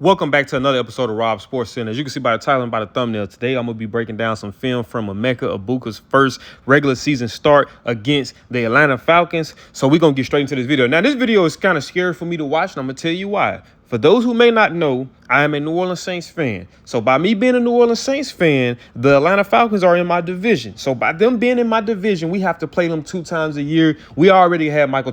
Welcome back to another episode of Rob Sports Center. As you can see by the title and by the thumbnail, today I'm going to be breaking down some film from Emeka Egbuka's first regular season start against the Atlanta Falcons. So we're going to get straight into this video. Now, this video is kind of scary for me to watch, and I'm going to tell you why. For those who may not know, I am a New Orleans Saints fan. So by me being a New Orleans Saints fan, the Atlanta Falcons are in my division. So by them being in my division, we have to play them 2 times a year. We already had Mike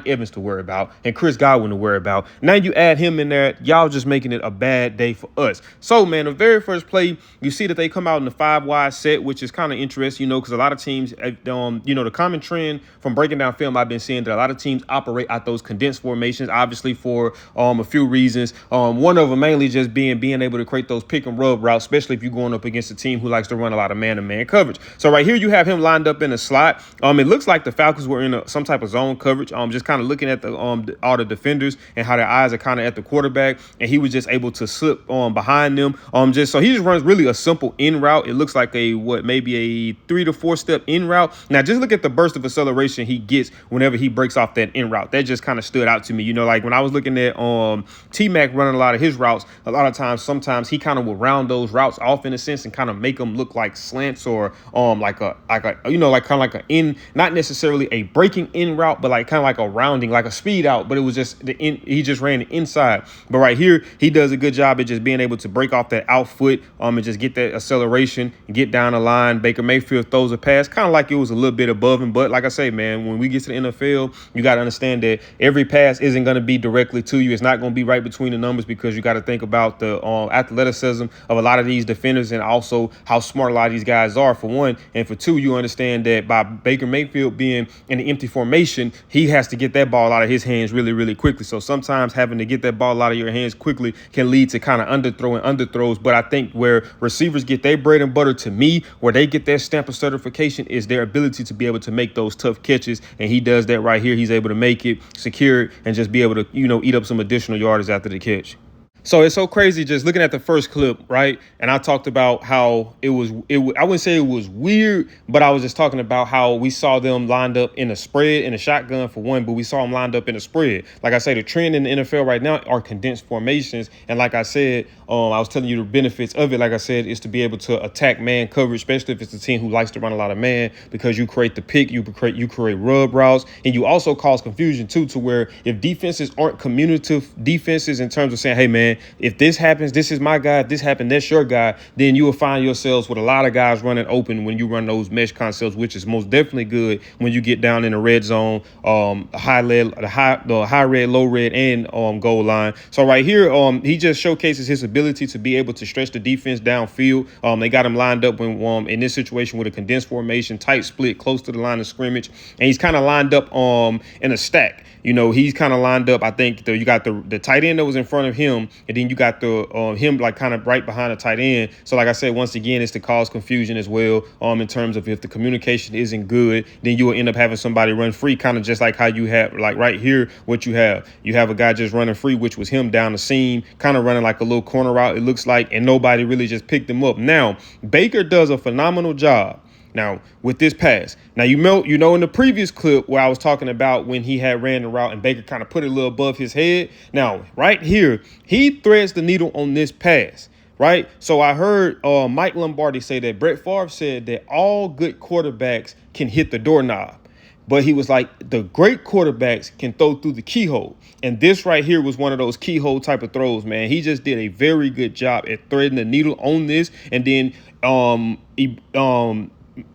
Evans to worry about and Chris Godwin to worry about. Now you add him in there, y'all just making it a bad day for us. So, man, the very first play, you see that they come out in the 5-wide set, which is kind of interesting, because a lot of teams, the common trend from breaking down film, I've been seeing that a lot of teams operate at those condensed formations, obviously for a few reasons. One of them mainly just being able to create those pick and rub routes, especially if you're going up against a team who likes to run a lot of man-to-man coverage. So right here you have him lined up in a slot. It looks like the Falcons were in some type of zone coverage. Just kind of looking at the all the defenders and how their eyes are kind of at the quarterback, and he was just able to slip behind them. So he just runs really a simple in route. It looks like maybe a 3 to 4 step in route. Now just look at the burst of acceleration he gets whenever he breaks off that in route. That just kind of stood out to me. Like when I was looking at T-Mac running a lot of his routes, a lot of times, sometimes he kind of will round those routes off in a sense and kind of make them look like slants or like a in, not necessarily a breaking in route, but like kind of like a rounding, like a speed out. But it was just he just ran the inside. But right here, he does a good job at just being able to break off that out foot and just get that acceleration and get down the line. Baker Mayfield throws a pass kind of like it was a little bit above him. But like I say, man, when we get to the NFL, you got to understand that every pass isn't going to be directly to you. It's not going to be right between the numbers, because you got to think about the athleticism of a lot of these defenders and also how smart a lot of these guys are, for one. And for two, you understand that by Baker Mayfield being in the empty formation, he has to get that ball out of his hands really, really quickly. So sometimes having to get that ball out of your hands quickly can lead to kind of underthrows. But I think where receivers get their bread and butter, to me, where they get their stamp of certification, is their ability to be able to make those tough catches. And he does that right here. He's able to make it, secure it, and just be able to, eat up some additional yardage after the catch. So it's so crazy just looking at the first clip, right? And I talked about how I wouldn't say it was weird, but I was just talking about how we saw them lined up in a spread, in a shotgun for one, but we saw them lined up in a spread. Like I say, the trend in the NFL right now are condensed formations. And like I said, I was telling you the benefits of it, like I said, is to be able to attack man coverage, especially if it's a team who likes to run a lot of man, because you create the pick, you create rub routes, and you also cause confusion too, to where if defenses aren't communicative defenses in terms of saying, hey man, if this happens, this is my guy. If this happened, that's your guy. Then you will find yourselves with a lot of guys running open when you run those mesh concepts, which is most definitely good when you get down in the red zone, the high red, low red, and goal line. So right here, he just showcases his ability to be able to stretch the defense downfield. They got him lined up when in this situation with a condensed formation, tight split, close to the line of scrimmage, and he's kind of lined up in a stack. He's kind of lined up. I think you got the tight end that was in front of him, and then you got the him like kind of right behind the tight end. So like I said, once again, it's to cause confusion as well. In terms of if the communication isn't good, then you will end up having somebody run free, kind of just like how you have like right here. What you have a guy just running free, which was him down the seam, kind of running like a little corner route, it looks like, and nobody really just picked him up. Now Baker does a phenomenal job. Now, with this pass, now, in the previous clip where I was talking about when he had ran the route and Baker kind of put it a little above his head. Now, right here, he threads the needle on this pass, right? So I heard Mike Lombardi say that Brett Favre said that all good quarterbacks can hit the doorknob. But he was like, the great quarterbacks can throw through the keyhole. And this right here was one of those keyhole type of throws, man. He just did a very good job at threading the needle on this. And then I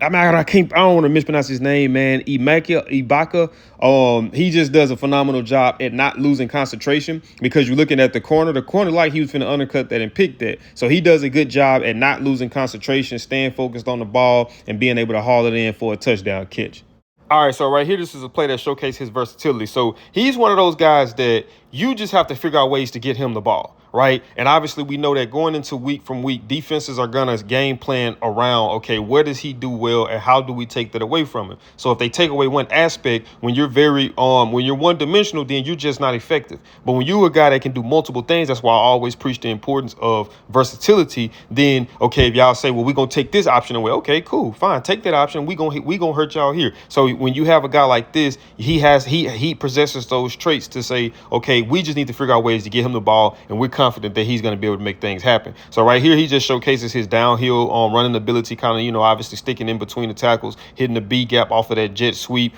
don't want to mispronounce his name, man. Emeka Egbuka. He just does a phenomenal job at not losing concentration, because you're looking at the corner like he was finna undercut that and pick that. So he does a good job at not losing concentration, staying focused on the ball, and being able to haul it in for a touchdown catch. All right, so right here, this is a play that showcases his versatility. So he's one of those guys that you just have to figure out ways to get him the ball, right? And obviously we know that going into week from week, defenses are going to game plan around, okay, where does he do well and how do we take that away from him? So if they take away one aspect, when you're when you're one dimensional, then you're just not effective. But when you're a guy that can do multiple things, that's why I always preach the importance of versatility. Then, okay, if y'all say, well, we're going to take this option away. Okay, cool, fine. Take that option. We gonna hurt y'all here. So when you have a guy like this, he possesses those traits to say, okay, we just need to figure out ways to get him the ball, and we're confident that he's going to be able to make things happen. So right here, he just showcases his downhill running ability, kind of, obviously sticking in between the tackles, hitting the B gap off of that jet sweep,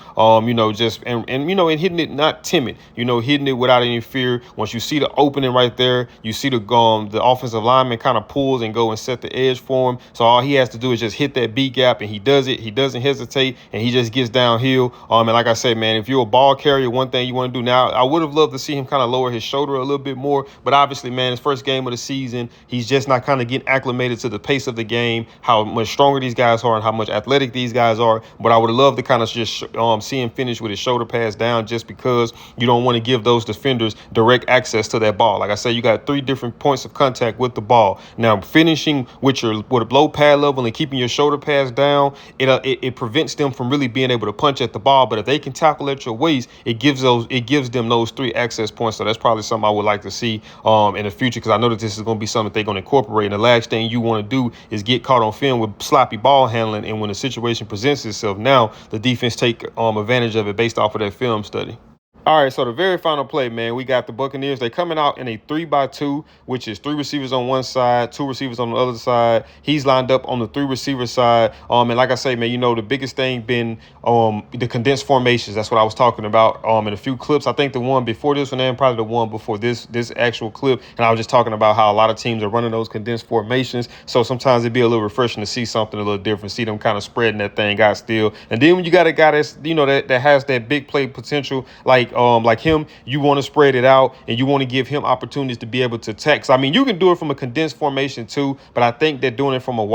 just and hitting it not timid, hitting it without any fear. Once you see the opening right there, you see the offensive lineman kind of pulls and go and set the edge for him. So all he has to do is just hit that B gap, and he does it. He doesn't hesitate, and he just gets downhill. And like I said, man, if you're a ball carrier, one thing you want to do now, I would have loved to see him kind of lower his shoulder a little bit more, but obviously, man, his first game of the season, he's just not kind of getting acclimated to the pace of the game, how much stronger these guys are and how much athletic these guys are. But I would have loved to kind of just see him finish with his shoulder pads down, just because you don't want to give those defenders direct access to that ball. Like I said, you got 3 different points of contact with the ball. Now, finishing with a low pad level and keeping your shoulder pads down, it prevents them from really being able to punch at the ball. But if they can tackle at your waist, it gives them those 3 access points. So that's probably something I would like to see in the future, because I know that this is going to be something they're going to incorporate. And the last thing you want to do is get caught on film with sloppy ball handling, and when the situation presents itself, now the defense take advantage of it based off of that film study. All right, so the very final play, man, we got the Buccaneers. They're coming out in a 3-by-2, which is 3 receivers on one side, 2 receivers on the other side. He's lined up on the 3 receiver side. And like I say, man, the biggest thing been the condensed formations. That's what I was talking about in a few clips. I think the one before this one and probably the one before this actual clip. And I was just talking about how a lot of teams are running those condensed formations. So sometimes it'd be a little refreshing to see something a little different, see them kind of spreading that thing out still. And then when you got a guy that's, that has that big play potential, like him, you want to spread it out and you want to give him opportunities to be able to text. I mean, you can do it from a condensed formation too, but I think that doing it from a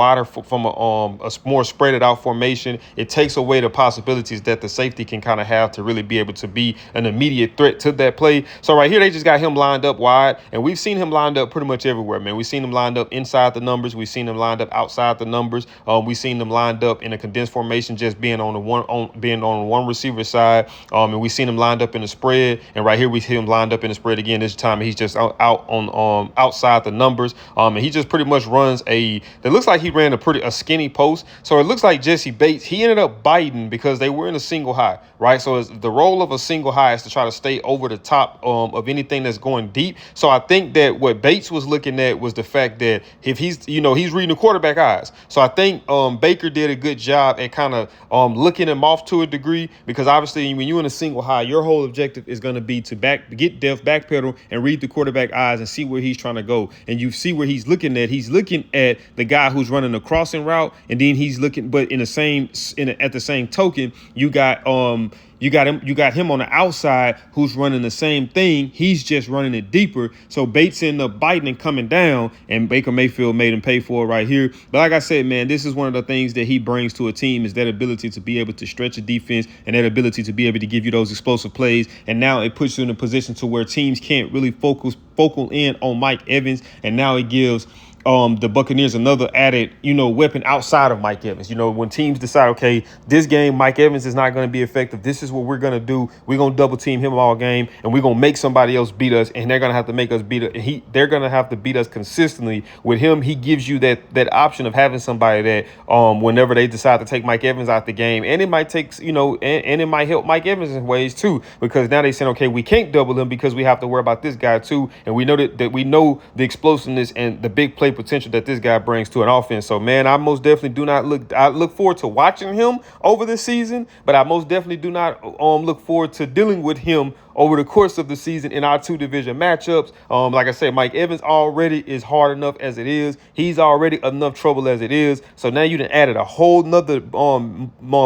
more spread it out formation, it takes away the possibilities that the safety can kind of have to really be able to be an immediate threat to that play. So right here, they just got him lined up wide, and we've seen him lined up pretty much everywhere, man. We've seen him lined up inside the numbers. We've seen him lined up outside the numbers. We've seen them lined up in a condensed formation, just being on one receiver side. And we've seen him lined up in the spread. And right here we see him lined up in the spread again. This time he's just out on outside the numbers. And he just pretty much runs that looks like he ran a skinny post. So it looks like Jesse Bates, he ended up biting because they were in a single high, right? So the role of a single high is to try to stay over the top of anything that's going deep. So I think that what Bates was looking at was the fact that if he's reading the quarterback eyes. So I think Baker did a good job at kind of looking him off to a degree, because obviously when you're in a single high, your whole objective is going to be to get depth, backpedal, and read the quarterback eyes and see where he's trying to go. And you see where he's looking at. He's looking at the guy who's running the crossing route, and then he's looking, but at the same token, you got him on the outside who's running the same thing. He's just running it deeper. So Bates ended up biting and coming down, and Baker Mayfield made him pay for it right here. But like I said, man, this is one of the things that he brings to a team, is that ability to be able to stretch a defense and that ability to be able to give you those explosive plays. And now it puts you in a position to where teams can't really focal in on Mike Evans. And now it gives the Buccaneers another added, weapon outside of Mike Evans. When teams decide, okay, this game, Mike Evans is not going to be effective. This is what we're going to do. We're going to double team him all game, and we're going to make somebody else beat us, and they're going to have to make us beat it. They're going to have to beat us consistently. With him, he gives you that option of having somebody that whenever they decide to take Mike Evans out the game, and it might take, and it might help Mike Evans in ways too, because now they saying, okay, we can't double him because we have to worry about this guy too, and we know that we know the explosiveness and the big play potential that this guy brings to an offense. So, man, I most definitely do not look forward to watching him over the season, but I most definitely do not look forward to dealing with him over the course of the season in our 2 division matchups. Like I said, Mike Evans already is hard enough as it is. He's already enough trouble as it is. So now you done added a whole nother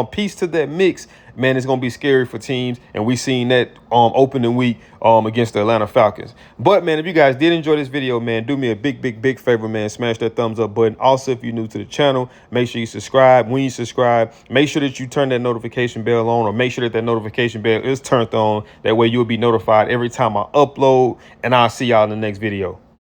piece to that mix. Man, it's going to be scary for teams, and we seen that opening week against the Atlanta Falcons. But, man, if you guys did enjoy this video, man, do me a big favor, man. Smash that thumbs up button. Also, if you're new to the channel, make sure you subscribe. When you subscribe, make sure that you turn that notification bell on, or make sure that notification bell is turned on. That way you'll be notified every time I upload, and I'll see y'all in the next video.